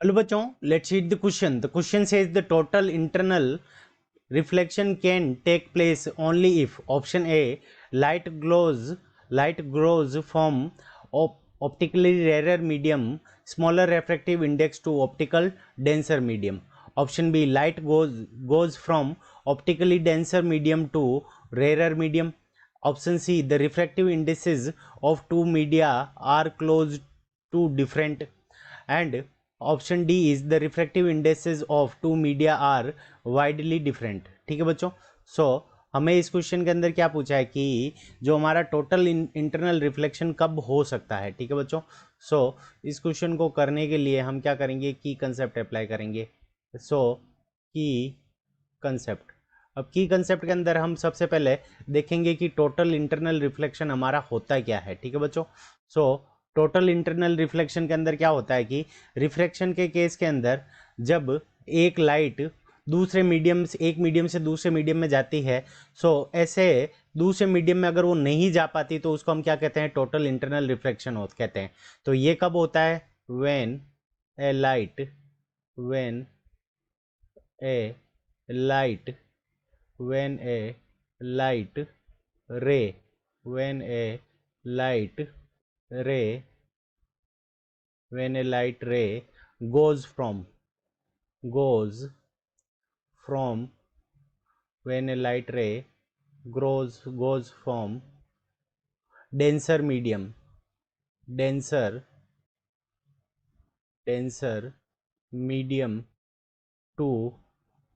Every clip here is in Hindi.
हेलो बच्चों, let's read the question. The question says the total internal reflection can take place only if option A, light grows from optically rarer medium, smaller refractive index to optical denser medium. Option B, light goes from optically denser medium to rarer medium. Option C, the refractive indices of two media are close to different. And option D is the refractive indexes of two media are widely different. ठीक है बच्चों. सो हमें इस क्वेश्चन के अंदर क्या पूछा है कि जो हमारा टोटल इंटरनल रिफ्लेक्शन कब हो सकता है. ठीक है बच्चों. सो इस क्वेश्चन को करने के लिए हम क्या करेंगे, की कंसेप्ट अप्लाई करेंगे. सो की कंसेप्ट. अब की कंसेप्ट के अंदर हम सबसे पहले देखेंगे कि टोटल इंटरनल रिफ्लेक्शन हमारा होता क्या है. ठीक है बच्चों. सो टोटल इंटरनल रिफ्लेक्शन के अंदर क्या होता है कि रिफ्रैक्शन के केस के अंदर जब एक लाइट दूसरे मीडियम से एक मीडियम से दूसरे मीडियम में जाती है, सो ऐसे दूसरे मीडियम में अगर वो नहीं जा पाती तो उसको हम क्या कहते हैं, टोटल इंटरनल रिफ्लेक्शन हो कहते हैं. तो ये कब होता है, when A light when a light ray when a light ray goes from when a light ray goes from denser medium to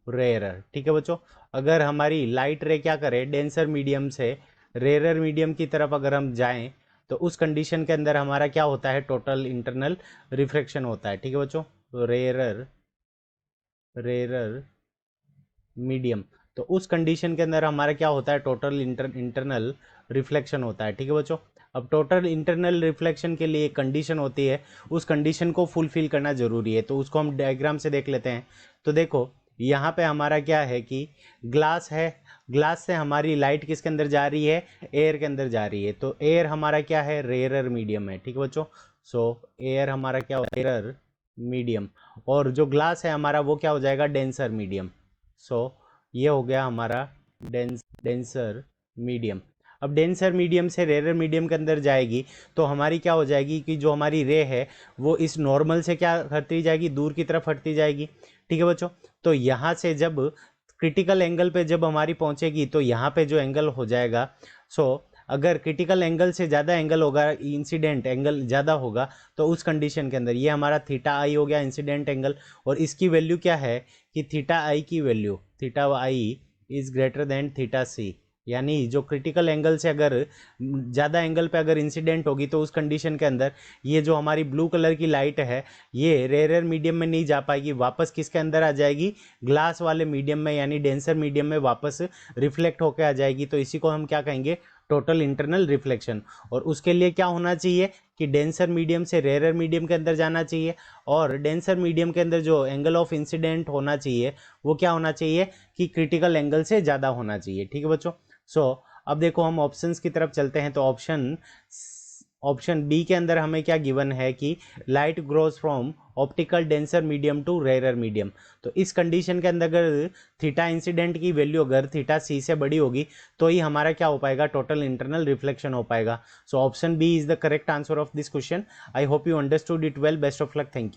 rare. ठीक है बच्चों. अगर हमारी लाइट रे क्या करे, डेंसर मीडियम से रेयर मीडियम की तरफ अगर हम जाएं तो उस कंडीशन के अंदर हमारा क्या होता है, टोटल इंटरनल रिफ्रैक्शन होता है. ठीक है बच्चों. रेयर मीडियम, तो उस कंडीशन के अंदर हमारा क्या होता है, टोटल इंटरनल रिफ्लेक्शन होता है. ठीक है बच्चों. अब टोटल इंटरनल रिफ्लेक्शन के लिए एक कंडीशन होती है, उस कंडीशन को फुलफिल करना जरूरी है. तो उसको हम डायग्राम से देख लेते हैं. तो देखो यहाँ पे हमारा क्या है कि ग्लास है, ग्लास से हमारी लाइट किसके अंदर जा रही है, एयर के अंदर जा रही है. तो एयर हमारा क्या है, रेयर मीडियम है. ठीक है बच्चों. सो एयर हमारा क्या हो, रेयर मीडियम, और जो ग्लास है हमारा वो क्या हो जाएगा, डेंसर मीडियम. सो ये हो गया हमारा डेंसर मीडियम. अब डेंसर मीडियम से रेयर मीडियम के अंदर जाएगी तो हमारी क्या हो जाएगी कि जो हमारी रे है वो इस नॉर्मल से क्या हटती जाएगी, दूर की तरफ हटती जाएगी. ठीक है बच्चों. तो यहाँ से जब क्रिटिकल एंगल पे जब हमारी पहुँचेगी तो यहाँ पे जो एंगल हो जाएगा, सो अगर क्रिटिकल एंगल से ज़्यादा एंगल होगा, इंसिडेंट एंगल ज़्यादा होगा, तो उस कंडीशन के अंदर ये हमारा थीटा आई हो गया इंसिडेंट एंगल. और इसकी वैल्यू क्या है कि थीटा आई की वैल्यू, theta I is greater than theta C. यानी जो क्रिटिकल एंगल से अगर ज़्यादा एंगल पे अगर इंसिडेंट होगी तो उस कंडीशन के अंदर ये जो हमारी ब्लू कलर की लाइट है ये रेयर मीडियम में नहीं जा पाएगी, वापस किसके अंदर आ जाएगी, ग्लास वाले मीडियम में यानी डेंसर मीडियम में वापस रिफ्लेक्ट होकर आ जाएगी. तो इसी को हम क्या कहेंगे, टोटल इंटरनल रिफ्लेक्शन. और उसके लिए क्या होना चाहिए कि डेंसर मीडियम से रेयर मीडियम के अंदर जाना चाहिए, और डेंसर मीडियम के अंदर जो एंगल ऑफ इंसिडेंट होना चाहिए वो क्या होना चाहिए कि क्रिटिकल एंगल से ज़्यादा होना चाहिए. ठीक है बच्चों. सो अब देखो हम ऑप्शंस की तरफ चलते हैं. तो ऑप्शन बी के अंदर हमें क्या गिवन है कि light goes from optical denser medium to rare medium. तो इस कंडीशन के अंदर अगर थीटा इंसिडेंट की वैल्यू अगर थीटा सी से बड़ी होगी तो ही हमारा क्या हो पाएगा, टोटल इंटरनल रिफ्लेक्शन हो पाएगा. So option B is the correct answer of this question. I hope you understood it well. Best of luck. Thank you.